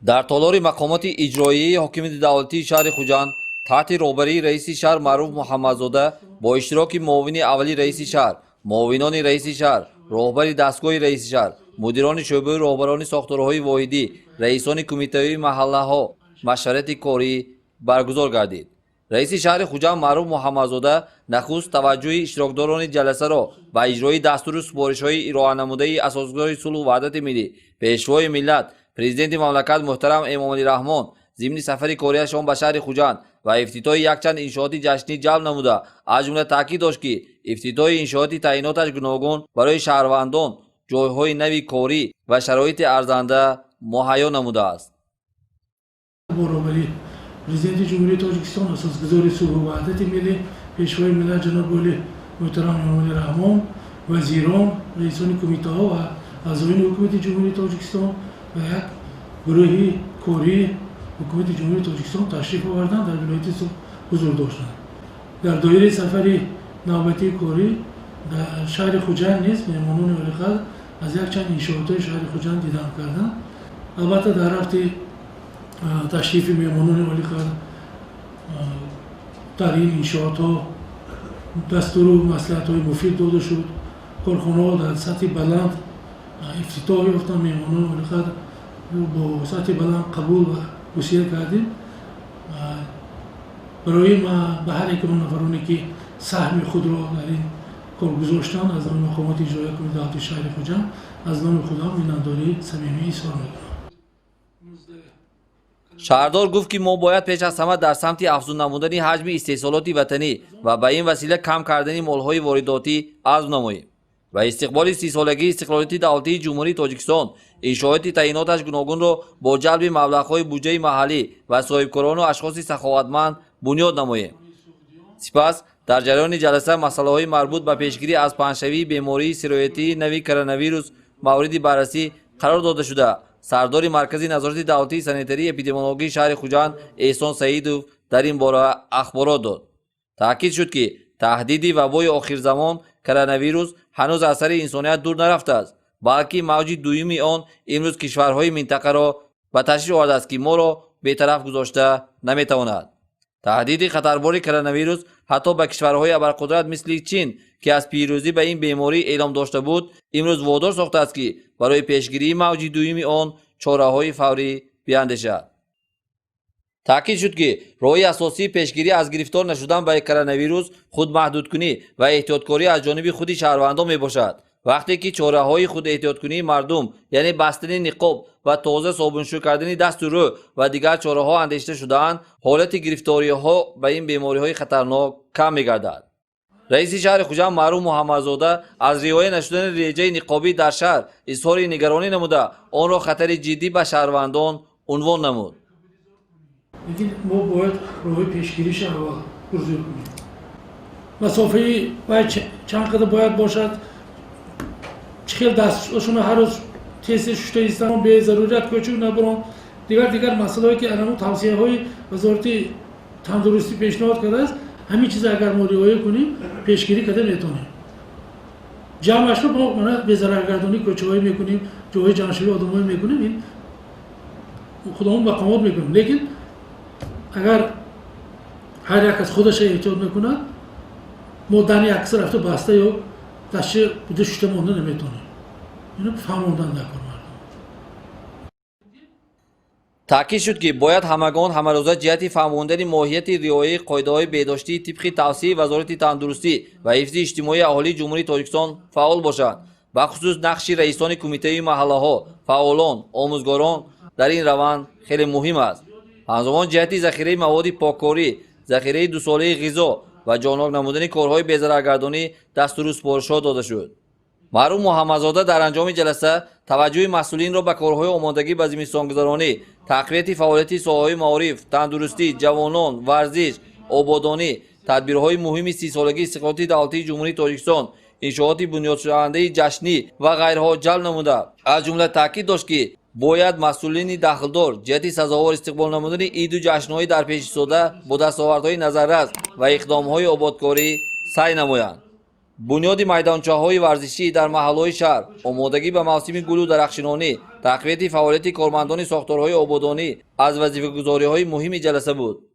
дар толори мақомоти иҷроии ҳокимияти давлатии шаҳри Хуҷанд таҳти роҳбарии раиси шаҳр Маъруф Муҳаммадзода бо иштироки муовини аввали раиси шаҳр, муовинони раиси шаҳр, роҳбари дастгоҳи раиси шаҳр, мудирони шӯъбаи роҳбарони сохторҳои воҳидӣ, раисони кумитаҳои маҳаллаҳо машварати кории баргузор гардид. раиси шаҳри Хуҷанд Маъруф Муҳаммадзода нахуст таваҷҷӯҳи иштирокдорони ҷаласаро ба иҷрои дастуру супоришҳои ироанамудаи асосгузори сулҳу ваҳдати миллӣ, пешвои миллат, президенти мамлакат муҳтарам Эмомалӣ Раҳмон зимни сафари корияшон ба шаҳри Хуҷанд ва ифтитоҳи якчанд иншооти ҷашнӣ ҷалб намуда, аз ҷумла таъкид дошт ки ифтитоҳи иншооти таъиноташ гуногун барои шаҳрвандон ҷойҳои нави корӣ ва шароити арзанда муҳайё намудааст. президенти ҷумҳурии Тоҷикистон, асосгузори сулҳу ваҳдати миллӣ, пешвои миллат ҷаноб оли муҳтарам Эмомалӣ Раҳмон, вазирон, раисони кумитаҳо ва аъзоини ҳукумати ҷумҳурии Тоҷикистон ва як гурӯҳи кории ҳукумати ҷумҳурии Тоҷикистон ташриф оварданд, дар вилояти Суғд ҳузур доштанд. дар доираи сафари навбатии корӣ дар шаҳри Хуҷанд низ меҳмонони олиқадр аз якчанд иншоотҳои шаҳри Хуҷанд дидан карданд. албатта дар рафти ташрифи меҳмонони олиқадр дар ин иншоотҳо дастуру маслиҳатҳои муфид дода шуд. корхонаҳо дар сатҳи баланд ифтитоҳ ёфтанд. меҳмонони олиқадр бо сатҳи баланд қабул ва гусия кардем. барои ба ҳар яки нафароне ки саҳми худро дар ин кор гузоштанд аз номи мақомоти иҷроии ҳукумати давлатии шаҳри Хуҷанд аз номи худам миннатдории самимӣ изҳор мекунам. шаҳрдор гуфт ки мо бояд пеш аз ҳама дар самти афзун намудани ҳаҷми истеҳсолоти ватанӣ ва ба ин васила кам кардани молҳои воридотӣ азм намоем. ва истиқболи 30-солагии истиқлолияти давлатии ҷумҳурии Тоҷикистон иншооти таъиноташ гуногунро бо ҷалби маблағҳои буҷаи маҳаллӣ ва соҳибкорону ашхоси саховатманд бунёд намоем. сипас дар ҷараёни ҷаласа масъалаҳои марбут ба пешгирӣ аз паҳншавии бемории сироятии нави коронавирус мавриди баррасӣ қарор дода шуда, Сардори Марказаи назорати давлатии санитарии эпидемиологии шаҳри Хуҷанд Эҳсон Саидов дар ин бора ахборот дод. таъкид шуд ки таҳдиди вабои охирзамон коронавирус ҳанӯз аз сари инсоният дур нарафтааст, балки мавҷи дуюми он имрӯз кишварҳои минтақаро ба ташвиш овардааст ки моро бетараф гузошта наметавонад. таҳдиди хатарбори коронавирус ҳатто ба кишварҳои абарқудрат мисли Чин, ки аз пирӯзӣ ба ин беморӣ эълом дошта буд, имрӯз водор сохтааст ки барои пешгирии мавҷи дуюми он чораҳои фаврӣ биандешад. таъкид шуд ки роҳи асосии пешгирӣ аз гирифтор нашудан ба коронавирус худмаҳдудкунӣ ва эҳтиёткорӣ аз ҷониби худи шаҳрвандон мебошад. вақте ки чораҳои худэҳтиёткунии мардум, яъне бастани ниқоб ва тоза собуншӯ кардани дасту рӯ ва дигар чораҳо андешта шудаанд, ҳолати гирифториҳо ба ин бемориҳои хатарнок кам мегардад. раиси шаҳри Хуҷанд Маъруф Муҳаммадзода аз риоя нашудани реҷаи ниқобӣ дар шаҳр изҳори нигаронӣ намуда, онро хатари ҷиддӣ ба шаҳрвандон унвон намуд. لیکن ما باید راه پیشگیریش اول بزرگ کنیم. مسافه باید چند قدم باید باشد. چخیل دستشون هر روز تست شده ایستان به ضرورت کوچک نبرن. دیگر مسائلی که الان توصیه های وزارتی تندرستی پیشنهاد کرده است، همین چیز اگر ما رعایت کنیم پیشگیری کرده میتونیم. جمعش رو ما به ضررگردانی کوچه‌ای میکنیم، جای جانشینی آدمایی میکنیم، این خودمون مقامات میکنیم. لیکن اگر هر یک از خودش احتیاط میکنه مدانی اکثر رفته بسته یا دسته بوده شده مانده نمیتونه. اینو فهموندن نکن مردم. таъкид шуд ки бояд ҳамагон ҳамарӯза ҷиҳати фаҳмондани моҳияти риояи қоидаҳои бедоштии тибқи тавсияи вазорати тандурустӣ ва ҳифзи иҷтимоии аҳолии ҷумҳурии Тоҷикистон фаъол бошанд. бахусус нақши раисони кумитаи маҳаллаҳо, фаъолон, омӯзгорон дар ин раванд хеле муҳим аст. ҳамзамон ҷиҳати захираи маводи поккорӣ, захираи дусолаи ғизо ва ҷонок намудани корҳои безараргардонӣ дастуру супоришҳо дода шуд. Маъруф Муҳаммадзода дар анҷоми ҷаласа таваҷҷӯҳи масъулинро ба корҳои омодагӣ ба зимистongузаронӣ, тақвияти фаъолияти соҳаҳои маориф, тандурустӣ, ҷавонон, варзиш, ободонӣ, тадбирҳои муҳими 30-солагии истиқлолияти давлатии ҷумҳурии Тоҷикистон, иншооти бунёдшавандаи ҷашнӣ ва ғайраҳо ҷалб намуда, аз ҷумла таъкид дошт ки бояд масъулини дахлдор ҷиҳати сазовор истиқбол намудани иду ҷашнҳои дар пешистода бо дастовардҳои назаррас ва иқдомҳои ободкорӣ сай намоянд. бунёди майдончаҳои варзишӣ дар маҳаллҳои шаҳр, омодагӣ ба мавсими гулу дарахшинонӣ, тақвияти фаъолияти кормандони сохторҳои ободонӣ аз вазифагузориҳои муҳими ҷаласа буд.